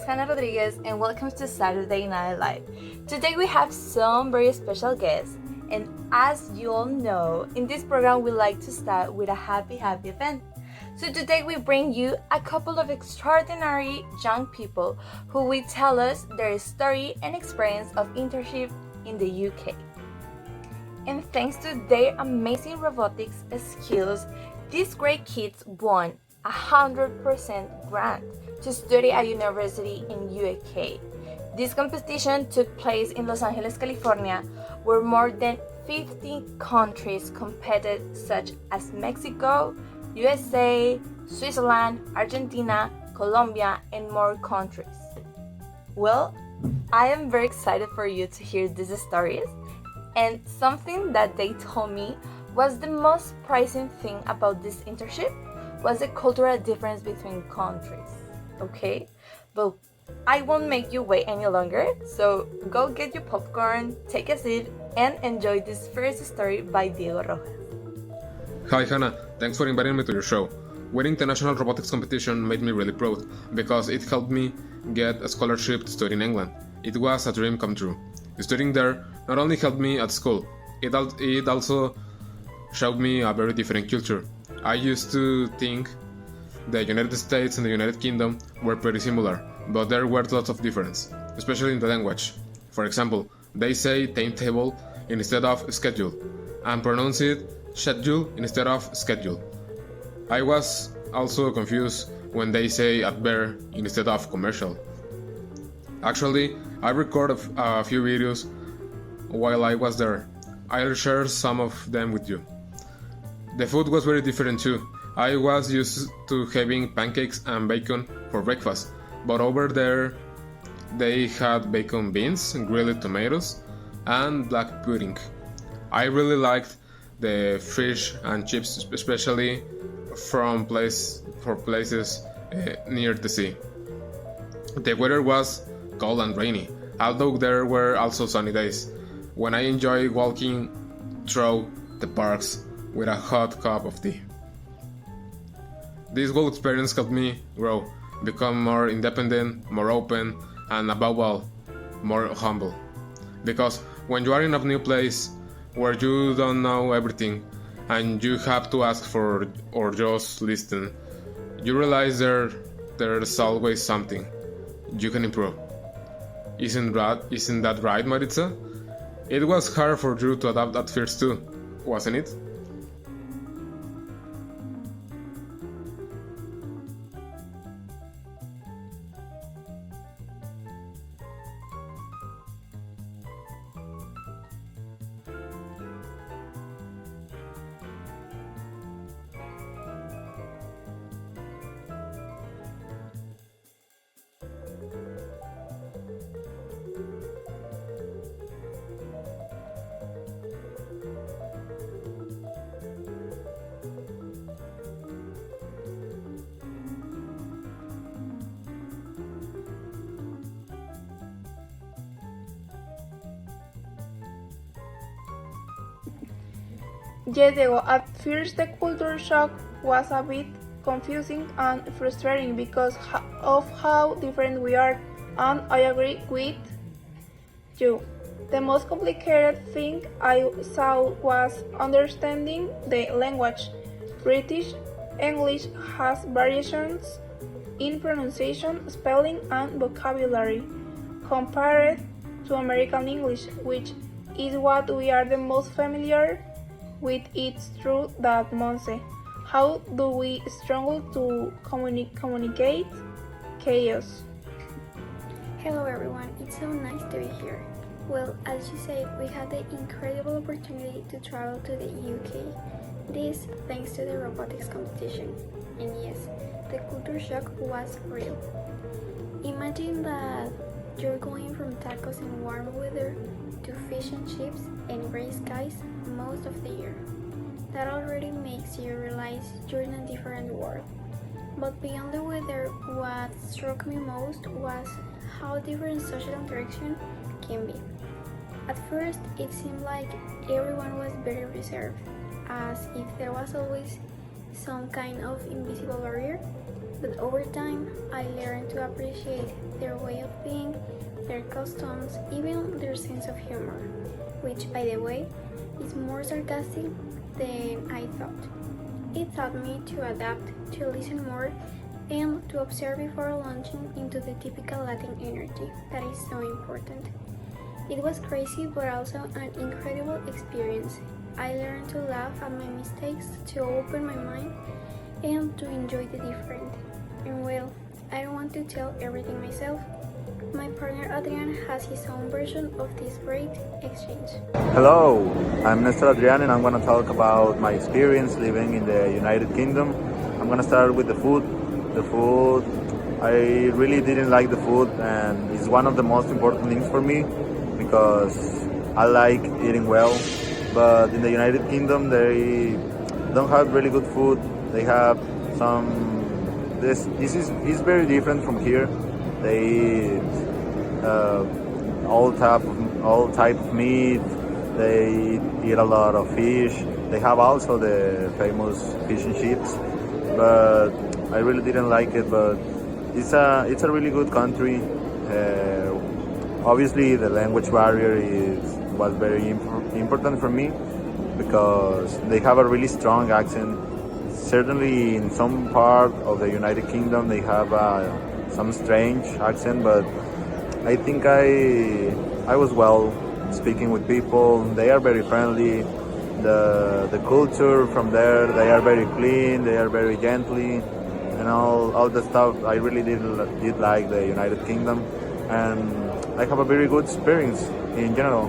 is Hannah Rodriguez and welcome to Saturday Night Live. Today we have some very special guests, and as you all know, in this program we like to start with a happy event. So today we bring you a couple of extraordinary young people who will tell us their story and experience of internship in the UK. And thanks to their amazing robotics skills, these great kids won 100% grant to study at university in UK. This competition took place in Los Angeles, California, where more than 50 countries competed, such as Mexico, USA, Switzerland, Argentina, Colombia, and more countries. Well, I am very excited for you to hear these stories, and something that they told me was the most surprising thing about this internship was the cultural difference between countries. Okay, but I won't make you wait any longer, so go get your popcorn, take a seat, and enjoy this first story by Diego Rojas. Hi Hannah, thanks for inviting me to your show. Winning the national robotics competition made me really proud because it helped me get a scholarship to study in England. It was a dream come true. Studying there not only helped me at school, it also showed me a very different culture. I used to think the United States and the United Kingdom were pretty similar, but there were lots of difference, especially in the language. For example, they say timetable instead of schedule, and pronounce it schedule instead of schedule. I was also confused when they say adverb instead of commercial. Actually, I recorded a few videos while I was there. I'll share some of them with you. The food was very different too. I was used to having pancakes and bacon for breakfast, but over there they had bacon beans, grilled tomatoes, and black pudding. I really liked the fish and chips, especially from places near the sea. The weather was cold and rainy, although there were also sunny days, when I enjoyed walking through the parks with a hot cup of tea. This whole experience helped me grow, become more independent, more open, and above all, more humble. Because when you are in a new place where you don't know everything and you have to ask for or just listen, you realize there's always something you can improve. Isn't that right, Maritza? It was hard for you to adapt at first too, wasn't it? Yes, Diego, at first the culture shock was a bit confusing and frustrating because of how different we are, and I agree with you. The most complicated thing I saw was understanding the language. British English has variations in pronunciation, spelling, and vocabulary compared to American English, which is what we are the most familiar with. It's true that Monse. How do we struggle to communicate chaos? Hello everyone, it's so nice to be here. Well, as you said, we had the incredible opportunity to travel to the UK. This thanks to the robotics competition. And yes, the culture shock was real. Imagine that you're going from tacos in warm weather to fish and chips and gray skies most of the year. That already makes you realize you're in a different world. But beyond the weather, what struck me most was how different social interaction can be. At first, it seemed like everyone was very reserved, as if there was always some kind of invisible barrier. but over time I learned to appreciate their way of being, their customs, even their sense of humor, which, by the way, is more sarcastic than I thought. It taught me to adapt, to listen more, and to observe before launching into the typical Latin energy that is so important. It was crazy but also an incredible experience. I learned to laugh at my mistakes, to open my mind, and to enjoy the different. And well, I don't want to tell everything myself. My partner Adrian has his own version of this great exchange. Hello, I'm Mr. Adrian and I'm going to talk about my experience living in the United Kingdom. I'm going to start with the food. The food, I really didn't like the food, and it's one of the most important things for me because I like eating well. But in the United Kingdom, they don't have really good food. They have some. This is very different from here. They eat all type of meat. They eat a lot of fish. They have also the famous fish and chips, but I really didn't like it. But it's a really good country. Obviously, the language barrier was very important for me because they have a really strong accent. Certainly, in some part of the United Kingdom, they have some strange accent, but I think I was well speaking with people. They are very friendly. The culture from there, they are very clean. They are very gently, and all the stuff. I really did like the United Kingdom, and I have a very good experience in general.